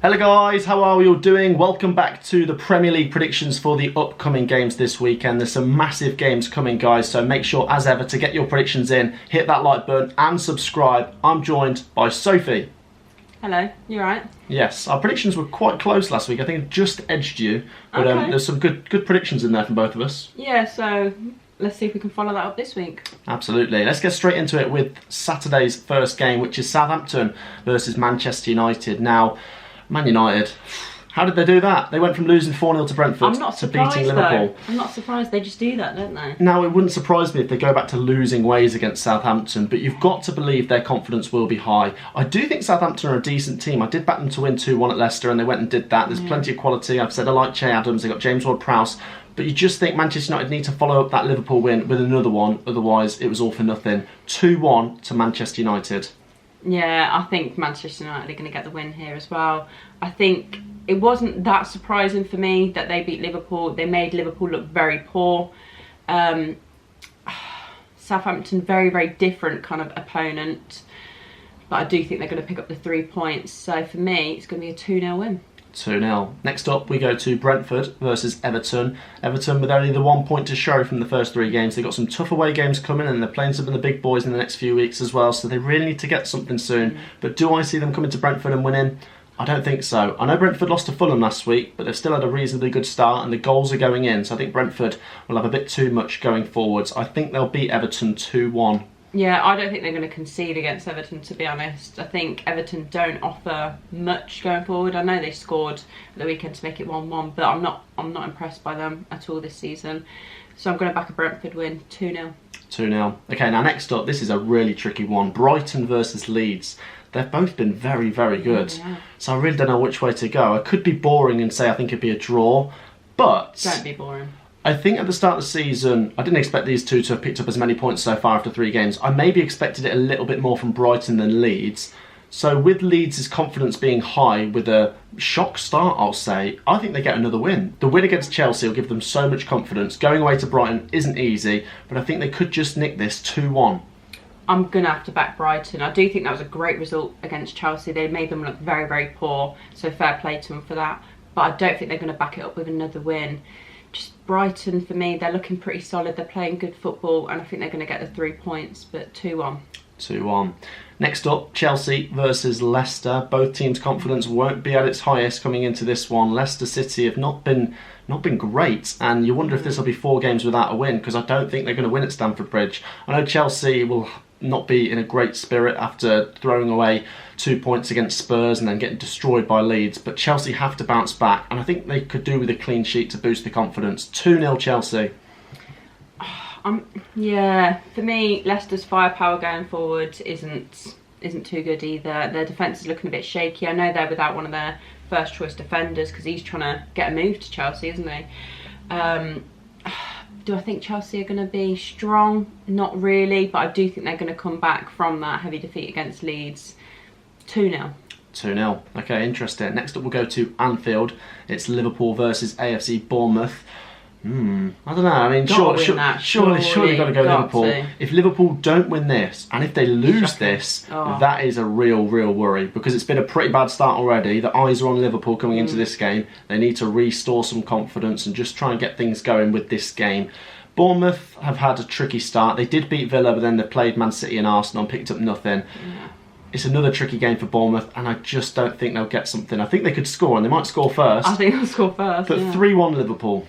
Hello guys, how are we all doing? Welcome back to the Premier League predictions for the upcoming games this weekend. There's some massive games coming, guys, so make sure as ever to get your predictions in, hit that like button and subscribe. I'm joined by Sophie. Hello, you alright? Yes, our predictions were quite close last week. I think I just edged you, but Okay. there's some good predictions in there from both of us. Yeah, so let's see if we can follow that up this week. Absolutely. Let's get straight into it with Saturday's first game, which is Southampton versus Manchester United. Now, Man United, how did they do that? They went from losing 4-0 to Brentford I'm not to beating surprised Liverpool. though. I'm not surprised, they just do that, don't they? Now, it wouldn't surprise me if they go back to losing ways against Southampton, but you've got to believe their confidence will be high. I do think Southampton are a decent team. I did back them to win 2-1 at Leicester, and they went and did that. There's plenty of quality. I've said I like Che Adams. They got James Ward-Prowse. But you just think Manchester United need to follow up that Liverpool win with another one. Otherwise, it was all for nothing. 2-1 to Manchester United. Yeah, I think Manchester United are going to get the win here as well. I think it wasn't that surprising for me that they beat Liverpool. They made Liverpool look very poor. Southampton, very, very different kind of opponent. But I do think they're going to pick up the 3 points. So for me, it's going to be a 2-0 win. 2-0. Next up, we go to Brentford versus Everton. Everton with only the 1 point to show from the first 3 games. They've got some tough away games coming, and they're playing some of the big boys in the next few weeks as well, so they really need to get something soon. But do I see them coming to Brentford and winning? I don't think so. I know Brentford lost to Fulham last week, but they've still had a reasonably good start, and the goals are going in, so I think Brentford will have a bit too much going forwards. I think they'll beat Everton 2-1. Yeah, I don't think they're going to concede against Everton, to be honest. I think Everton don't offer much going forward. I know they scored at the weekend to make it 1-1, but I'm not impressed by them at all this season. So I'm going to back a Brentford win, 2-0. 2-0. Okay, now next up, this is a really tricky one. Brighton versus Leeds. They've both been very, very good. Yeah. So I really don't know which way to go. I could be boring and say I think it'd be a draw, but Don't be boring. I think at the start of the season, I didn't expect these two to have picked up as many points so far after 3 games. I maybe expected it a little bit more from Brighton than Leeds. So with Leeds' confidence being high, with a shock start, I'll say, I think they get another win. The win against Chelsea will give them so much confidence. Going away to Brighton isn't easy, but I think they could just nick this 2-1. I'm going to have to back Brighton. I do think that was a great result against Chelsea. They made them look very, very poor, so fair play to them for that. But I don't think they're going to back it up with another win. Just Brighton, for me, they're looking pretty solid. They're playing good football, and I think they're going to get the 3 points, but 2-1. 2-1. Next up, Chelsea versus Leicester. Both teams' confidence won't be at its highest coming into this one. Leicester City have not been great, and you wonder if this will be 4 games without a win, because I don't think they're going to win at Stamford Bridge. I know Chelsea will not be in a great spirit after throwing away 2 points against Spurs and then getting destroyed by Leeds, but Chelsea have to bounce back, and I think they could do with a clean sheet to boost the confidence. 2-0 Chelsea. Yeah, for me, Leicester's firepower going forward isn't too good either. Their defence is looking a bit shaky. I know they're without one of their first choice defenders because he's trying to get a move to Chelsea, isn't he? Do I think Chelsea are going to be strong? Not really, but I do think they're going to come back from that heavy defeat against Leeds. 2-0. 2-0. Okay, interesting. Next up we'll go to Anfield. It's Liverpool versus AFC Bournemouth. I don't know. I mean, surely got to go Liverpool. If Liverpool don't win this, and if they lose this, that is a real worry, because it's been a pretty bad start already. The eyes are on Liverpool coming into this game. They need to restore some confidence and just try and get things going with this game. Bournemouth have had a tricky start. They did beat Villa, but then they played Man City and Arsenal and picked up nothing. It's another tricky game for Bournemouth, and I just don't think they'll get something. I think they could score, and they might score first. I think they'll score first, But 3-1 Liverpool.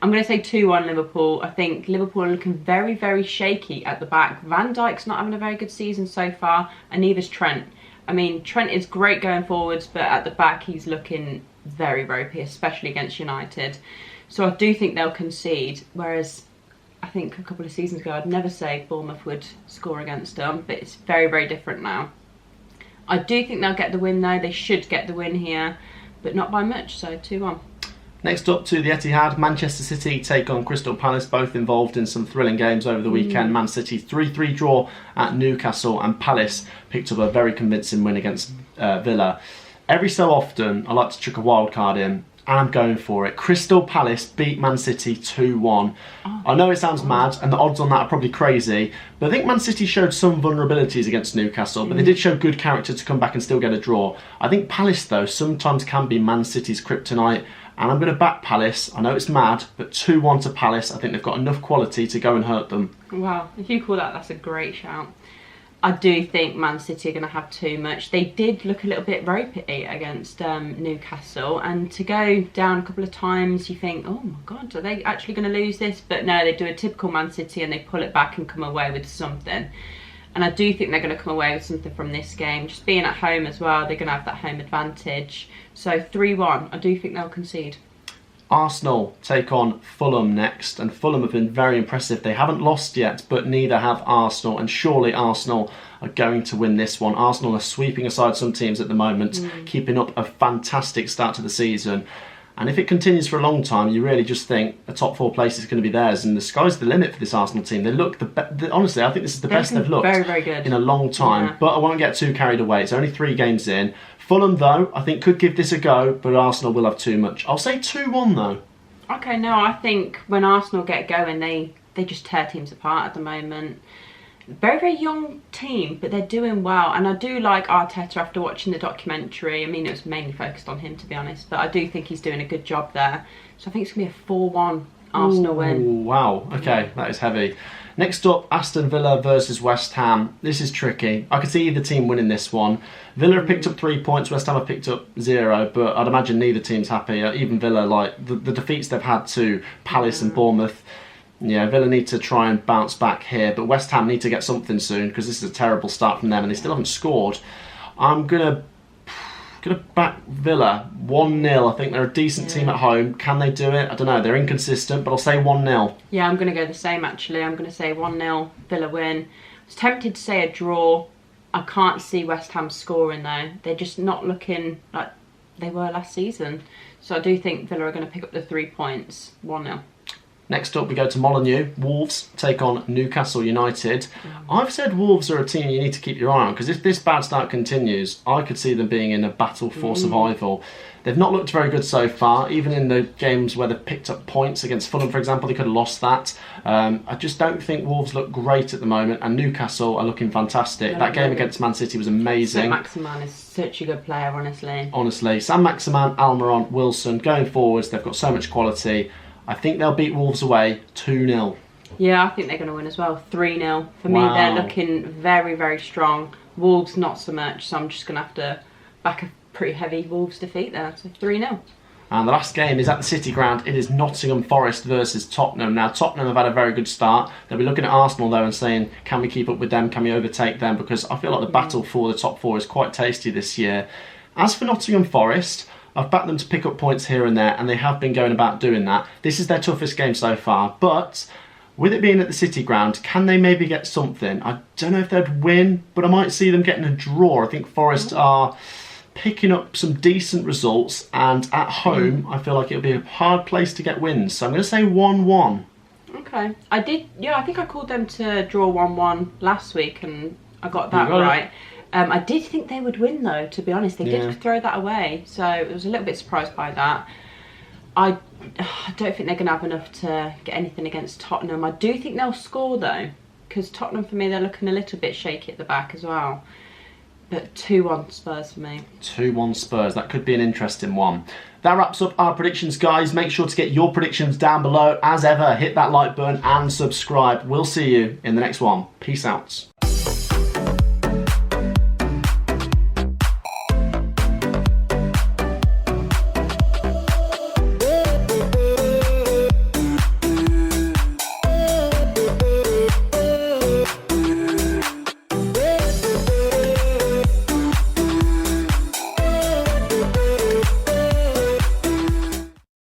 I'm going to say 2-1 Liverpool. I think Liverpool are looking very, very shaky at the back. Van Dijk's not having a very good season so far, and neither's Trent. I mean, Trent is great going forwards, but at the back he's looking very, very poor, especially against United. So I do think they'll concede, whereas I think a couple of seasons ago I'd never say Bournemouth would score against them, but it's very, very different now. I do think they'll get the win though. They should get the win here, but not by much, so 2-1. Next up to the Etihad, Manchester City take on Crystal Palace, both involved in some thrilling games over the weekend. Man City 3-3 draw at Newcastle, and Palace picked up a very convincing win against Villa. Every so often, I like to chuck a wild card in, and I'm going for it. Crystal Palace beat Man City 2-1. I know it sounds mad, and the odds on that are probably crazy, but I think Man City showed some vulnerabilities against Newcastle, but they did show good character to come back and still get a draw. I think Palace, though, sometimes can be Man City's kryptonite, and I'm going to back Palace. I know it's mad, but 2-1 to Palace. I think they've got enough quality to go and hurt them. Wow, if you call that, that's a great shout. I do think Man City are going to have too much. They did look a little bit ropey against Newcastle, and to go down a couple of times, you think, oh my God, are they actually going to lose this? But no, they do a typical Man City and they pull it back and come away with something. And I do think they're going to come away with something from this game. Just being at home as well, they're going to have that home advantage. So 3-1, I do think they'll concede. Arsenal take on Fulham next, and Fulham have been very impressive. They haven't lost yet, but neither have Arsenal, and surely Arsenal are going to win this one. Arsenal are sweeping aside some teams at the moment, keeping up a fantastic start to the season. And if it continues for a long time, you really just think a top 4 place is going to be theirs, and the sky's the limit for this Arsenal team. They look honestly, I think this is the best they've looked very, very good. in a long time. But I won't get too carried away. It's only 3 games in. Fulham, though, I think could give this a go, but Arsenal will have too much. I'll say 2-1, though. Okay, no, I think when Arsenal get going, they just tear teams apart at the moment. Very, very young team, but they're doing well. And I do like Arteta after watching the documentary. I mean, it was mainly focused on him, to be honest, but I do think he's doing a good job there. So I think it's going to be a 4-1 Arsenal win. Wow, okay, that is heavy. Next up, Aston Villa versus West Ham. This is tricky. I could see either team winning this one. Villa have picked up 3 points, West Ham have picked up 0, but I'd imagine neither team's happy. Even Villa, like the defeats they've had to Palace and Bournemouth. Yeah, Villa need to try and bounce back here, but West Ham need to get something soon because this is a terrible start from them and they still haven't scored. I'm gonna back Villa 1-0. I think they're a decent team at home. Can they do it? I don't know. They're inconsistent, but I'll say 1-0. Yeah, I'm gonna go the same actually. I'm gonna say 1-0 Villa win. I was tempted to say a draw. I can't see West Ham scoring though. They're just not looking like they were last season. So I do think Villa are going to pick up the 3 points. 1-0. Next up, we go to Molineux. Wolves take on Newcastle United. I've said Wolves are a team you need to keep your eye on because if this bad start continues, I could see them being in a battle for survival. They've not looked very good so far, even in the games where they've picked up points against Fulham, for example. They could have lost that. I just don't think Wolves look great at the moment, and Newcastle are looking fantastic. That game against Man City was amazing. Saint-Maximin is such a good player, honestly. Honestly, Saint-Maximin, Almiron, Wilson, going forwards, they've got so much quality. I think they'll beat Wolves away 2-0. Yeah, I think they're going to win as well. 3-0. For me, they're looking very, very strong. Wolves, not so much, so I'm just going to have to back a pretty heavy Wolves defeat there. So 3-0. And the last game is at the City Ground. It is Nottingham Forest versus Tottenham. Now, Tottenham have had a very good start. They'll be looking at Arsenal, though, and saying, can we keep up with them? Can we overtake them? Because I feel like the battle for the top 4 is quite tasty this year. As for Nottingham Forest, I've backed them to pick up points here and there, and they have been going about doing that. This is their toughest game so far, but with it being at the City Ground, can they maybe get something? I don't know if they'd win, but I might see them getting a draw. I think Forest are picking up some decent results, and at home, I feel like it'll be a hard place to get wins. So I'm going to say 1-1. Okay. I think I called them to draw 1-1 last week, and I got that right. I did think they would win though, to be honest. They did throw that away, so I was a little bit surprised by that. I don't think they're going to have enough to get anything against Tottenham. I do think they'll score though, because Tottenham for me, they're looking a little bit shaky at the back as well. But 2-1 Spurs for me. 2-1 Spurs, that could be an interesting one. That wraps up our predictions, guys. Make sure to get your predictions down below. As ever, hit that like button and subscribe. We'll see you in the next one. Peace out.